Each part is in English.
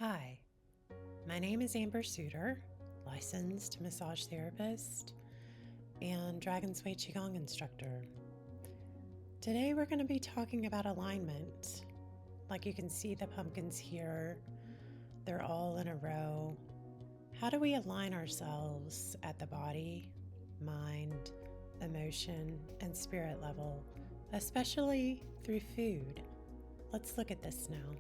Hi, my name is Amber Suter, licensed massage therapist and Dragon Sway Qigong instructor. Today we're going to be talking about alignment. Like you can see the pumpkins here, they're all in a row. How do we align ourselves at the body, mind, emotion, and spirit level, especially through food? Let's look at this now.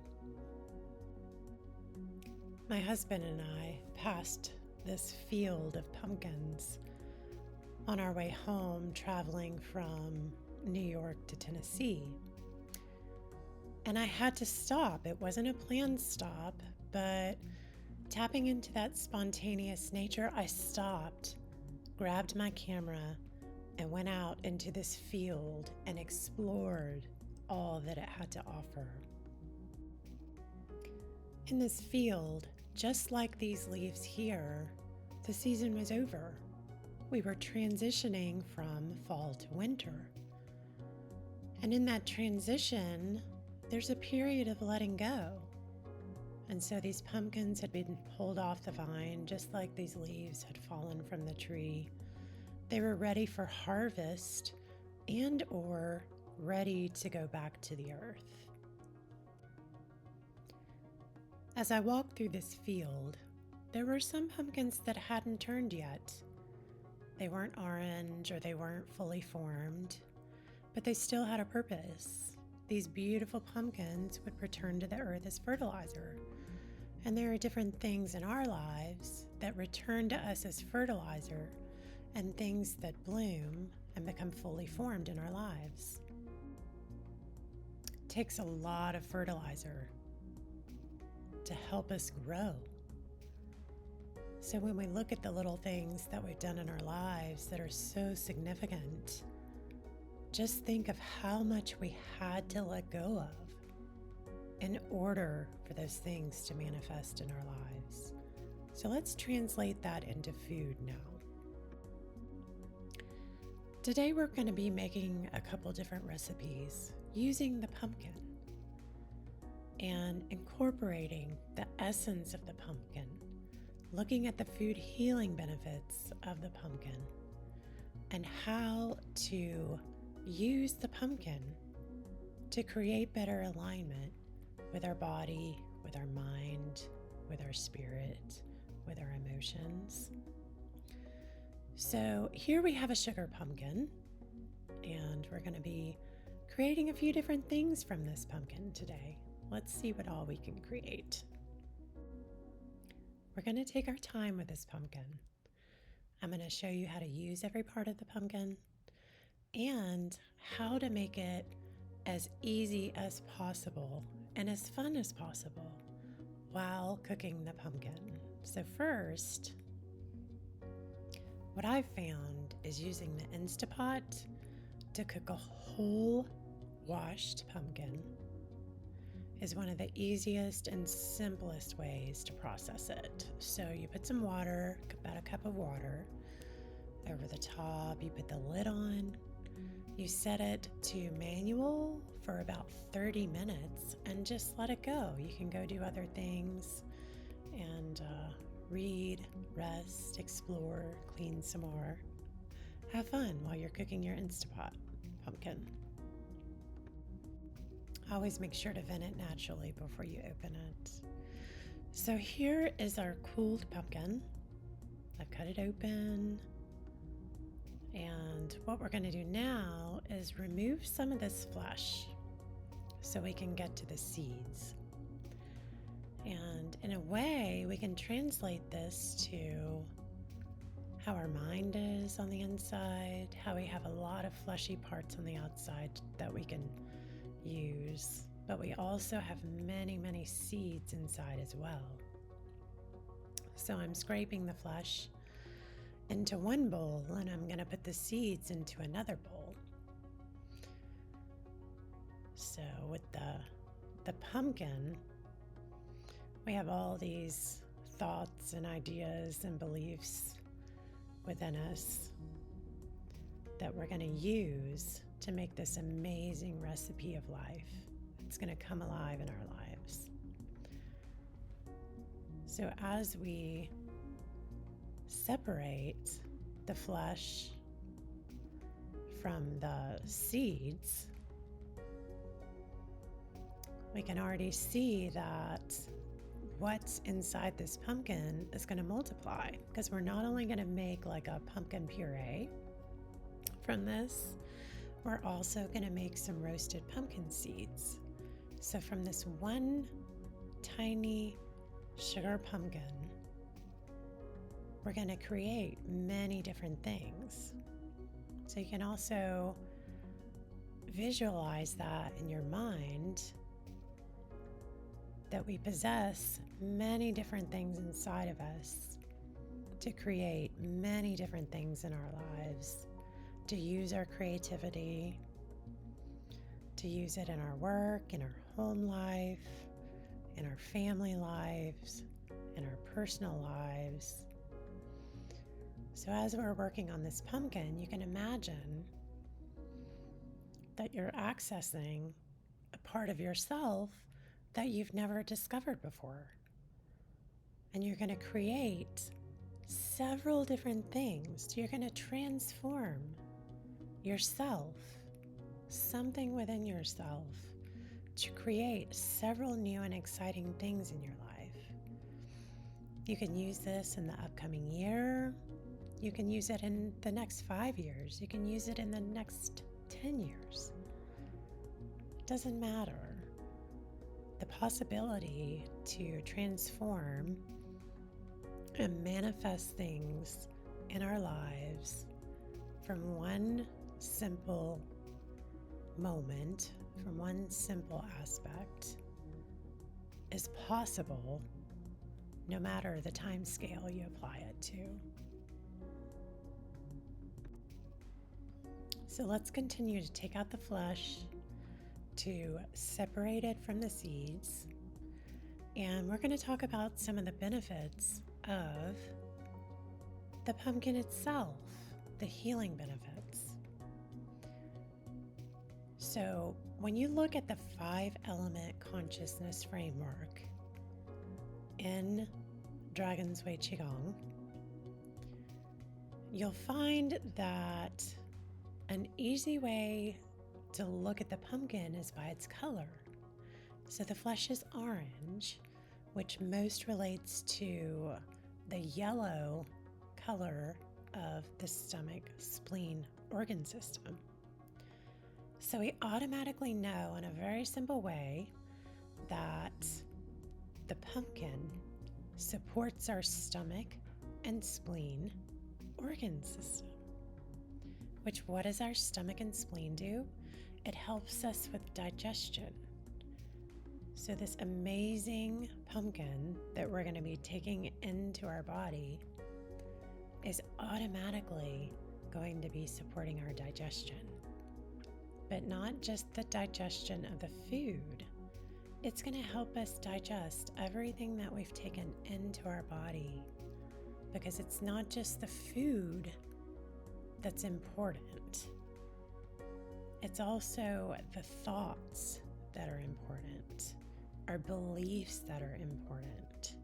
My husband and I passed this field of pumpkins on our way home, traveling from New York to Tennessee. And I had to stop. It wasn't a planned stop, but tapping into that spontaneous nature, I stopped, grabbed my camera, and went out into this field and explored all that it had to offer. In this field, just like these leaves here, the season was over. We were transitioning from fall to winter. And in that transition, there's a period of letting go. And so these pumpkins had been pulled off the vine, just like these leaves had fallen from the tree. They were ready for harvest and or ready to go back to the earth. As I walked through this field, there were some pumpkins that hadn't turned yet. They weren't orange or they weren't fully formed, but they still had a purpose. These beautiful pumpkins would return to the earth as fertilizer. And there are different things in our lives that return to us as fertilizer and things that bloom and become fully formed in our lives. It takes a lot of fertilizer to help us grow. So when we look at the little things that we've done in our lives that are so significant, just think of how much we had to let go of in order for those things to manifest in our lives. So let's translate that into food now. Today we're going to be making a couple different recipes using the pumpkin and incorporating the essence of the pumpkin, looking at the food healing benefits of the pumpkin, and how to use the pumpkin to create better alignment with our body, with our mind, with our spirit, with our emotions. So here we have a sugar pumpkin, and we're going to be creating a few different things from this pumpkin today. Let's see what all we can create. We're going to take our time with this pumpkin. I'm going to show you how to use every part of the pumpkin and how to make it as easy as possible and as fun as possible while cooking the pumpkin. So first, what I've found is using the Instapot to cook a whole washed pumpkin is one of the easiest and simplest ways to process it. So you put some water, about a cup of water, over the top. You put the lid on. You set it to manual for about 30 minutes and just let it go. You can go do other things and read, rest, explore, clean some more. Have fun while you're cooking your Instapot pumpkin. Always make sure to vent it naturally before you open it. So here is our cooled pumpkin. I've cut it open. And what we're going to do now is remove some of this flesh so we can get to the seeds. And in a way, we can translate this to how our mind is on the inside, how we have a lot of fleshy parts on the outside that we can use, but we also have many, many seeds inside as well. So I'm scraping the flesh into one bowl and I'm going to put the seeds into another bowl. So with the pumpkin, we have all these thoughts and ideas and beliefs within us that we're going to use to make this amazing recipe of life. It's going to come alive in our lives. So as we separate the flesh from the seeds, we can already see that what's inside this pumpkin is going to multiply, because we're not only going to make like a pumpkin puree from this, we're also going to make some roasted pumpkin seeds. So from this one tiny sugar pumpkin, we're going to create many different things. So you can also visualize that in your mind, that we possess many different things inside of us to create many different things in our lives, to use our creativity, to use it in our work, in our home life, in our family lives, in our personal lives. So as we're working on this pumpkin, you can imagine that you're accessing a part of yourself that you've never discovered before. And you're going to create several different things. You're going to transform yourself, something within yourself, to create several new and exciting things in your life. You can use this in the upcoming year. You can use it in the next 5 years. You can use it in the next 10 years. It doesn't matter. The possibility to transform and manifest things in our lives from one simple moment, from one simple aspect, is possible no matter the time scale you apply it to. So let's continue to take out the flesh, to separate it from the seeds, and we're going to talk about some of the benefits of the pumpkin itself, the healing benefits. So when you look at the 5-element consciousness framework in Dragon's Way Qigong, you'll find that an easy way to look at the pumpkin is by its color. So the flesh is orange, which most relates to the yellow color of the stomach, spleen, organ system. So we automatically know in a very simple way that the pumpkin supports our stomach and spleen organ system. Which, what does our stomach and spleen do? It helps us with digestion. So this amazing pumpkin that we're going to be taking into our body is automatically going to be supporting our digestion. But not just the digestion of the food. It's going to help us digest everything that we've taken into our body, because it's not just the food that's important. It's also the thoughts that are important, our beliefs that are important.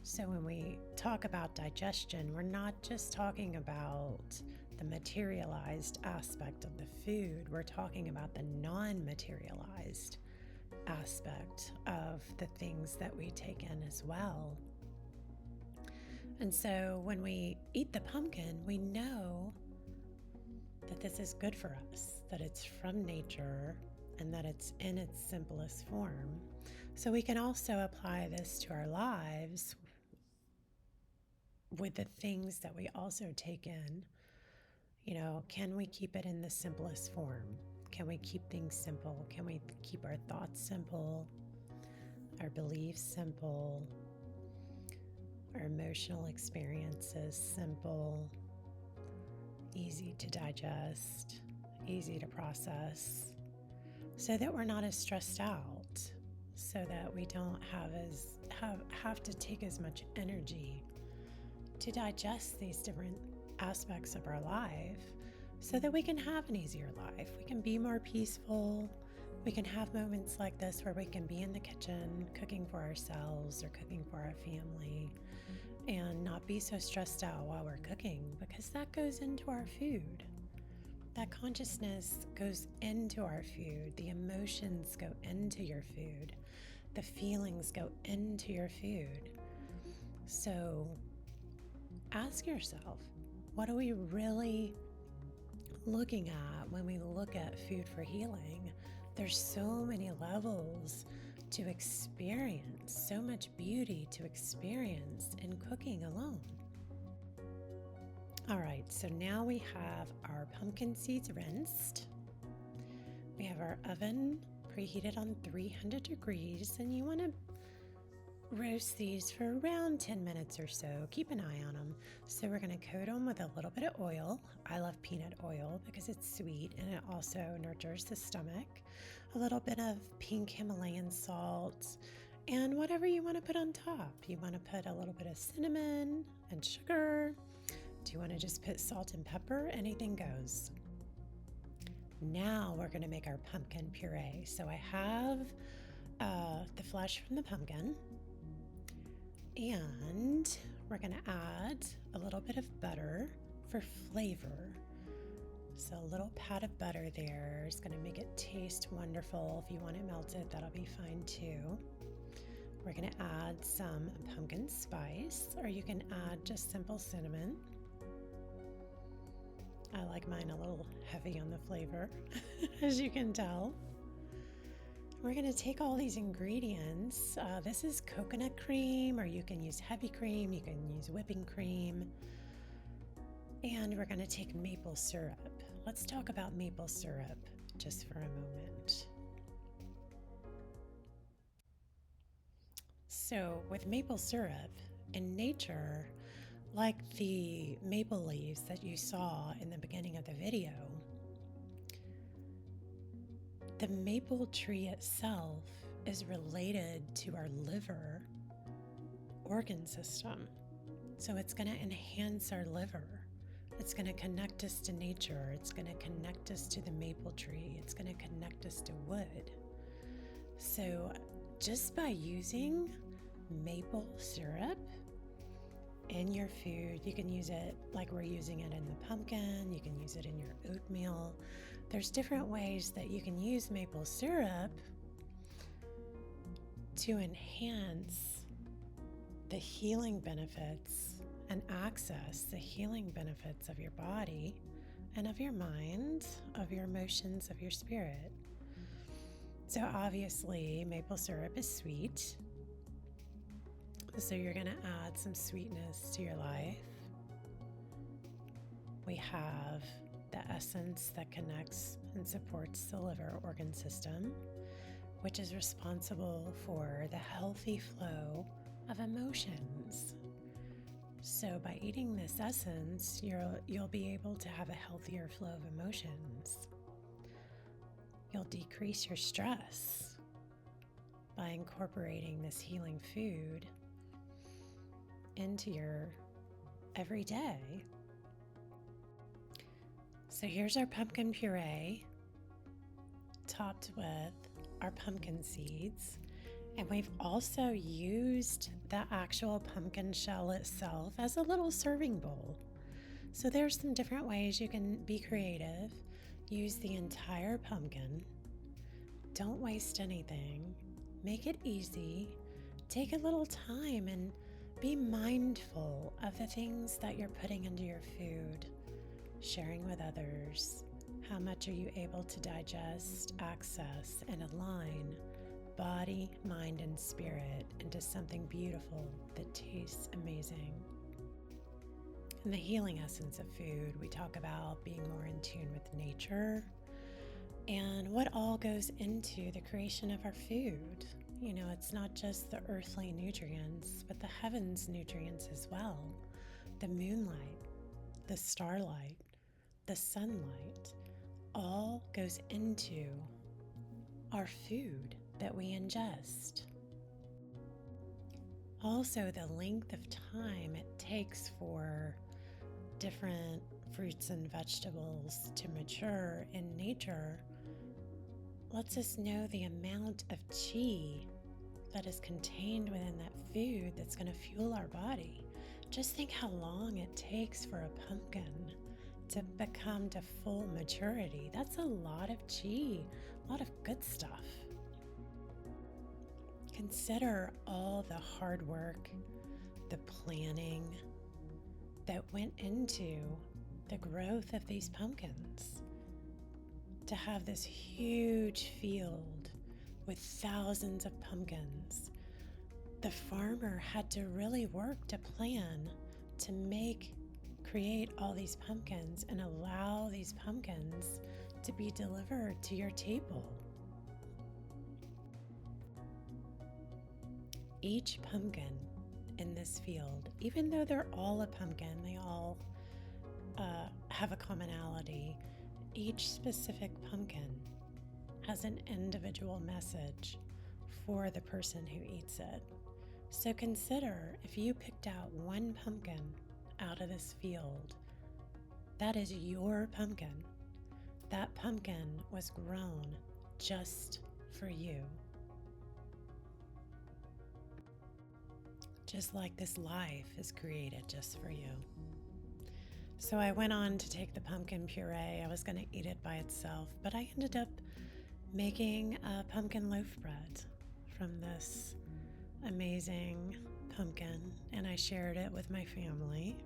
So when we talk about digestion, we're not just talking about the materialized aspect of the food, we're talking about the non-materialized aspect of the things that we take in as well. And so when we eat the pumpkin, we know that this is good for us, that it's from nature, and that it's in its simplest form. So we can also apply this to our lives with the things that we also take in. You know, can we keep it in the simplest form? Can we keep things simple? Can we keep our thoughts simple, our beliefs simple, our emotional experiences simple, easy to digest, easy to process, so that we're not as stressed out, so that we don't have to take as much energy to digest these different aspects of our life, so that we can have an easier life. We can be more peaceful, We can have moments like this where we can be in the kitchen cooking for ourselves or cooking for our family and not be so stressed out while we're cooking, because that goes into our food. That consciousness goes into our food. The emotions go into your food. The feelings go into your food. So ask yourself, what are we really looking at when we look at food for healing? There's so many levels to experience, so much beauty to experience in cooking alone. All right, so now we have our pumpkin seeds rinsed. We have our oven preheated on 300 degrees, and you want to roast these for around 10 minutes or so. Keep an eye on them. So we're going to coat them with a little bit of oil. I love peanut oil because it's sweet and it also nurtures the stomach. A little bit of pink Himalayan salt and whatever you want to put on top. You want to put a little bit of cinnamon and sugar. Do you want to just put salt and pepper? Anything goes. Now we're going to make our pumpkin puree. So I have the flesh from the pumpkin. And we're going to add a little bit of butter for flavor. So a little pat of butter there is going to make it taste wonderful. If you want it melted, that'll be fine too. We're going to add some pumpkin spice, or you can add just simple cinnamon. I like mine a little heavy on the flavor, as you can tell. We're going to take all these ingredients. This is coconut cream, or you can use heavy cream, you can use whipping cream. And we're going to take maple syrup. Let's talk about maple syrup just for a moment. So with maple syrup, in nature, like the maple leaves that you saw in the beginning of the video, the maple tree itself is related to our liver organ system. So it's going to enhance our liver. It's going to connect us to nature. It's going to connect us to the maple tree. It's going to connect us to wood. So just by using maple syrup in your food, you can use it like we're using it in the pumpkin. You can use it in your oatmeal. There's different ways that you can use maple syrup to enhance the healing benefits and access the healing benefits of your body and of your mind, of your emotions, of your spirit. So obviously maple syrup is sweet. So you're going to add some sweetness to your life. We have the essence that connects and supports the liver organ system, which is responsible for the healthy flow of emotions. So by eating this essence, you'll be able to have a healthier flow of emotions. You'll decrease your stress by incorporating this healing food into your everyday. So here's our pumpkin puree topped with our pumpkin seeds. And we've also used the actual pumpkin shell itself as a little serving bowl. So there's some different ways you can be creative. Use the entire pumpkin. Don't waste anything. Make it easy. Take a little time and be mindful of the things that you're putting into your food. Sharing with others. How much are you able to digest, access, and align body, mind, and spirit into something beautiful that tastes amazing? In the healing essence of food, we talk about being more in tune with nature and what all goes into the creation of our food. You know, it's not just the earthly nutrients, but the heavens nutrients as well. The moonlight, the starlight, the sunlight, all goes into our food that we ingest. Also, the length of time it takes for different fruits and vegetables to mature in nature lets us know the amount of chi that is contained within that food that's going to fuel our body. Just think how long it takes for a pumpkin to become to full maturity. That's a lot of chi, a lot of good stuff. Consider all the hard work, the planning that went into the growth of these pumpkins. To have this huge field with thousands of pumpkins, the farmer had to really work to plan to create all these pumpkins and allow these pumpkins to be delivered to your table. Each pumpkin in this field, even though they're all a pumpkin, they all have a commonality. Each specific pumpkin has an individual message for the person who eats it. So consider if you picked out one pumpkin out of this field, that is your pumpkin. That pumpkin was grown just for you. Just like this life is created just for you. So I went on to take the pumpkin puree. I was going to eat it by itself, but I ended up making a pumpkin loaf bread from this amazing pumpkin, and I shared it with my family.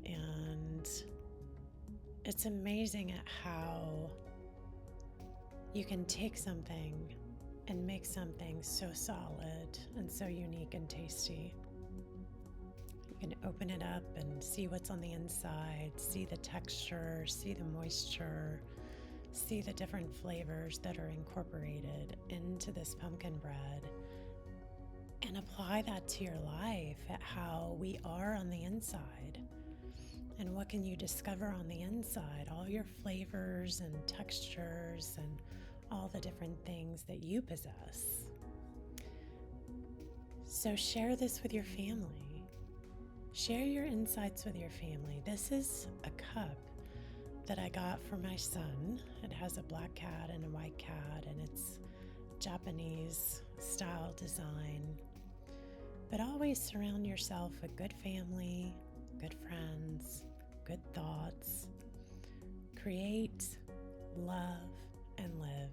And it's amazing at how you can take something and make something so solid and so unique and tasty. You can open it up and see what's on the inside, see the texture, see the moisture, see the different flavors that are incorporated into this pumpkin bread, and apply that to your life at how we are on the inside. And what can you discover on the inside? All your flavors and textures and all the different things that you possess. So share this with your family. Share your insights with your family. This is a cup that I got for my son. It has a black cat and a white cat, and it's Japanese style design. But always surround yourself with good family, good friends, good thoughts. Create, love, and live.